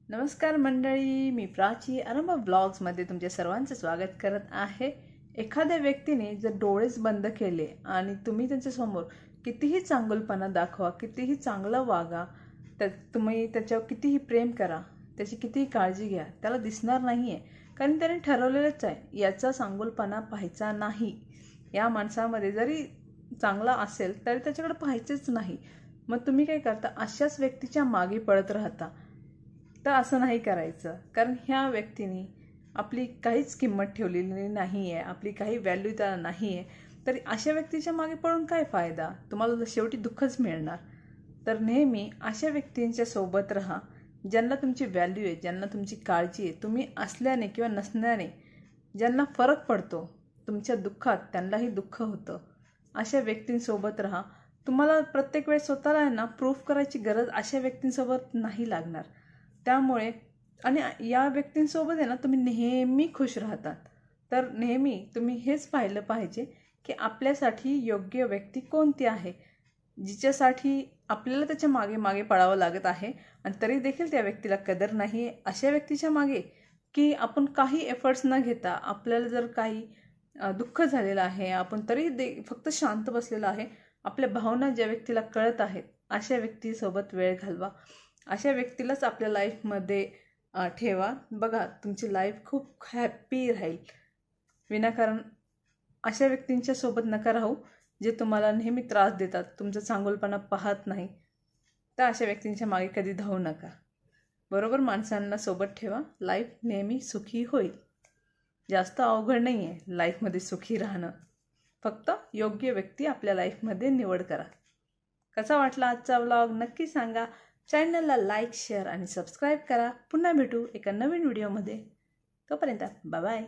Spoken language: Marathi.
नमस्कार मंडळी, मी प्राची आरंभ ब्लॉग्समध्ये तुमच्या सर्वांचं स्वागत करत आहे। एखाद्या व्यक्तीने जर डोळेच बंद केले आणि तुम्ही त्यांच्यासमोर कितीही चांगुलपणा दाखवा, कितीही चांगलं वागा, तुम्ही त्याच्यावर कितीही प्रेम करा, त्याची कितीही काळजी घ्या, त्याला दिसणार नाही आहे। कारण त्याने ठरवलेलंच आहे याचा चांगुलपणा पाहायचा नाही। या माणसामध्ये जरी चांगला असेल तरी त्याच्याकडे पाहायचंच नाही। मग तुम्ही काय करता, अशाच व्यक्तीच्या मागे पळत राहता। तर असं नाही करायचं, कारण ह्या व्यक्तीने आपली काहीच किंमत ठेवलेली नाही आहे, आपली काही व्हॅल्यू त्याला नाही आहे। तरी अशा व्यक्तीच्या मागे पळून काय फायदा, तुम्हाला शेवटी दुःखच मिळणार। तर नेहमी अशा व्यक्तींच्या सोबत राहा ज्यांना तुमची व्हॅल्यू आहे, ज्यांना तुमची काळजी आहे। तुम्ही असल्याने किंवा नसल्याने ज्यांना फरक पडतो, तुमच्या दुःखात त्यांनाही दुःख होतं, अशा व्यक्तींसोबत राहा। तुम्हाला प्रत्येक वेळेस स्वतःला आहे ना प्रूफ करायची गरज अशा व्यक्तींसोबत नाही लागणार। त्यामुळे आणि या व्यक्तींसोबत आहे ना तुम्ही नेहमी खुश राहतात। तर नेहमी तुम्ही हेच पाहिलं पाहिजे की आपल्यासाठी योग्य व्यक्ती कोणती आहे, जिच्यासाठी आपल्याला त्याच्या मागे मागे पळावं लागत आहे आणि तरी देखील त्या व्यक्तीला कदर नाही। अशा व्यक्तीच्या मागे की आपण काही एफर्ट्स न घेता, आपल्याला जर काही दुःख झालेलं आहे, आपण तरी फक्त शांत बसलेलं आहे, आपल्या भावना ज्या व्यक्तीला कळत आहेत, अशा व्यक्तीसोबत वेळ घालवा। अशा व्यक्तीलाच आपल्या लाईफमध्ये ठेवा। बघा, तुमची लाईफ खूप हॅप्पी राहील। विनाकारण अशा व्यक्तींच्या सोबत नका राहू जे तुम्हाला नेहमी त्रास देतात, तुमचा चांगुलपणा पाहत नाही। तर अशा व्यक्तींच्या मागे कधी धावू नका। बरोबर माणसांना सोबत ठेवा, लाईफ नेहमी सुखी होईल। जास्त अवघड नाही आहे लाईफमध्ये सुखी राहणं, फक्त योग्य व्यक्ती आपल्या लाईफमध्ये निवड करा। कसा वाटला आजचा व्लॉग नक्की सांगा। चॅनलला लाईक, शेअर आणि सबस्क्राईब करा। पुन्हा भेटू एका नवीन व्हिडिओमध्ये। तोपर्यंत बाय बाय।